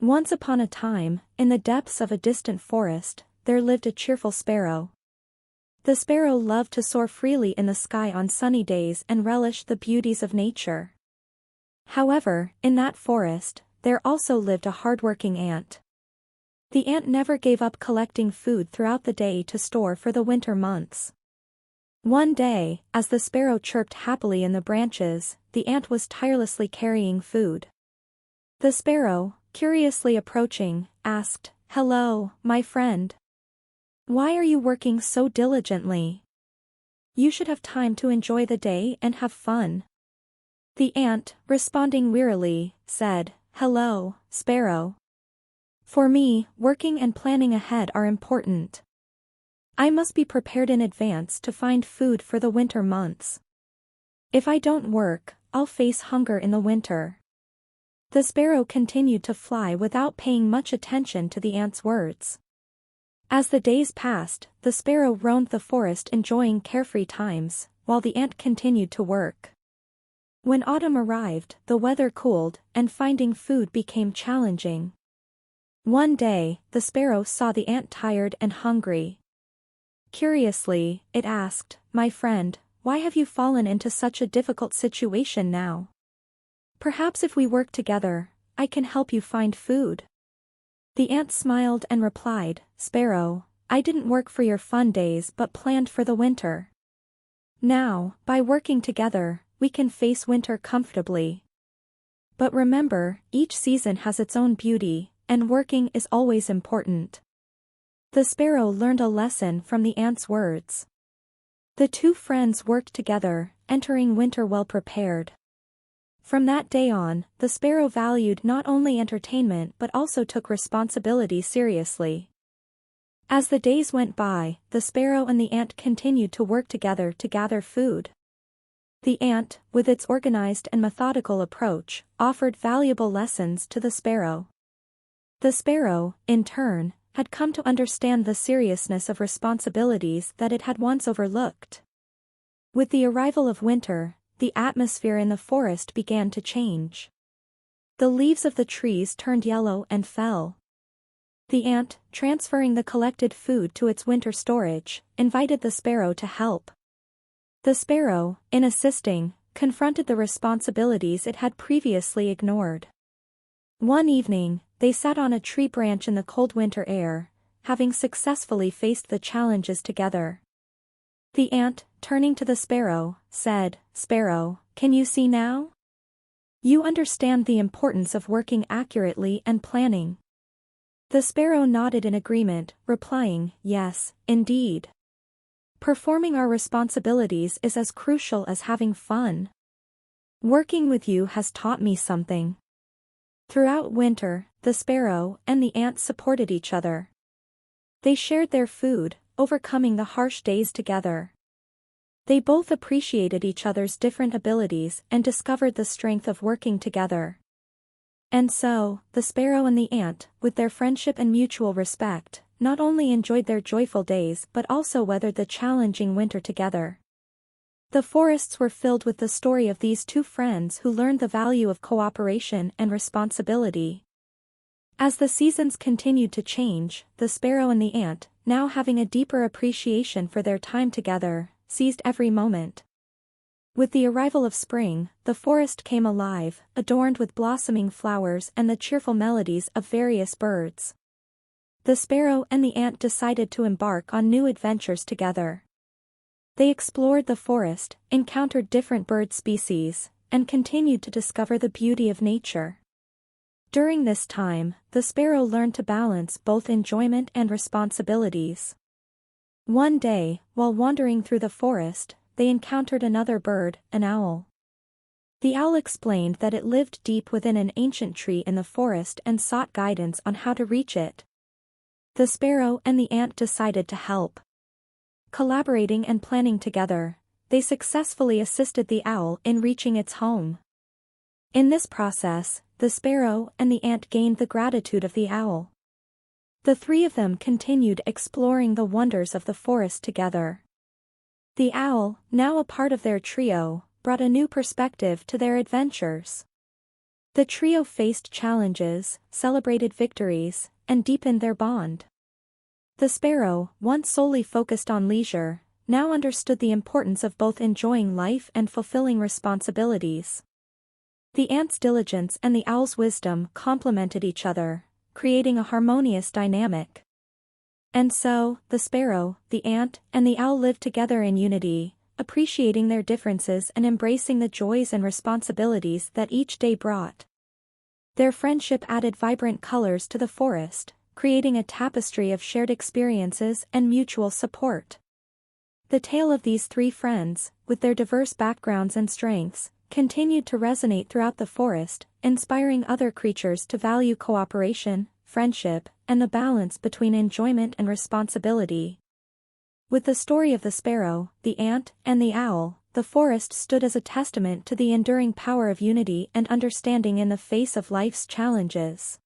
Once upon a time, in the depths of a distant forest, there lived a cheerful sparrow. The sparrow loved to soar freely in the sky on sunny days and relish the beauties of nature. However, in that forest, there also lived a hardworking ant. The ant never gave up collecting food throughout the day to store for the winter months. One day, as the sparrow chirped happily in the branches, the ant was tirelessly carrying food. The sparrow, curiously approaching, asked, "Hello, my friend. Why are you working so diligently? You should have time to enjoy the day and have fun." The ant, responding wearily, said, "Hello, sparrow. For me, working and planning ahead are important. I must be prepared in advance to find food for the winter months. If I don't work, I'll face hunger in the winter." The sparrow continued to fly without paying much attention to the ant's words. As the days passed, the sparrow roamed the forest enjoying carefree times, while the ant continued to work. When autumn arrived, the weather cooled, and finding food became challenging. One day, the sparrow saw the ant tired and hungry. Curiously, it asked, "My friend, why have you fallen into such a difficult situation now? Perhaps if we work together, I can help you find food." The ant smiled and replied, "Sparrow, I didn't work for your fun days but planned for the winter. Now, by working together, we can face winter comfortably. But remember, each season has its own beauty, and working is always important." The sparrow learned a lesson from the ant's words. The two friends worked together, entering winter well prepared. From that day on, the sparrow valued not only entertainment but also took responsibility seriously. As the days went by, the sparrow and the ant continued to work together to gather food. The ant, with its organized and methodical approach, offered valuable lessons to the sparrow. The sparrow, in turn, had come to understand the seriousness of responsibilities that it had once overlooked. With the arrival of winter, the atmosphere in the forest began to change. The leaves of the trees turned yellow and fell. The ant, transferring the collected food to its winter storage, invited the sparrow to help. The sparrow, in assisting, confronted the responsibilities it had previously ignored. One evening, they sat on a tree branch in the cold winter air, having successfully faced the challenges together. The ant, turning to the sparrow, said, "Sparrow, can you see now? You understand the importance of working accurately and planning." The sparrow nodded in agreement, replying, "Yes, indeed. Performing our responsibilities is as crucial as having fun. Working with you has taught me something." Throughout winter, the sparrow and the ant supported each other. They shared their food, overcoming the harsh days together. They both appreciated each other's different abilities and discovered the strength of working together. And so, the sparrow and the ant, with their friendship and mutual respect, not only enjoyed their joyful days but also weathered the challenging winter together. The forests were filled with the story of these two friends who learned the value of cooperation and responsibility. As the seasons continued to change, the sparrow and the ant, now having a deeper appreciation for their time together, seized every moment. With the arrival of spring, the forest came alive, adorned with blossoming flowers and the cheerful melodies of various birds. The sparrow and the ant decided to embark on new adventures together. They explored the forest, encountered different bird species, and continued to discover the beauty of nature. During this time, the sparrow learned to balance both enjoyment and responsibilities. One day, while wandering through the forest, they encountered another bird, an owl. The owl explained that it lived deep within an ancient tree in the forest and sought guidance on how to reach it. The sparrow and the ant decided to help. Collaborating and planning together, they successfully assisted the owl in reaching its home. In this process, the sparrow and the ant gained the gratitude of the owl. The three of them continued exploring the wonders of the forest together. The owl, now a part of their trio, brought a new perspective to their adventures. The trio faced challenges, celebrated victories, and deepened their bond. The sparrow, once solely focused on leisure, now understood the importance of both enjoying life and fulfilling responsibilities. The ant's diligence and the owl's wisdom complemented each other, creating a harmonious dynamic. And so, the sparrow, the ant, and the owl lived together in unity, appreciating their differences and embracing the joys and responsibilities that each day brought. Their friendship added vibrant colors to the forest, creating a tapestry of shared experiences and mutual support. The tale of these three friends, with their diverse backgrounds and strengths, continued to resonate throughout the forest, inspiring other creatures to value cooperation, friendship, and the balance between enjoyment and responsibility. With the story of the sparrow, the ant, and the owl, the forest stood as a testament to the enduring power of unity and understanding in the face of life's challenges.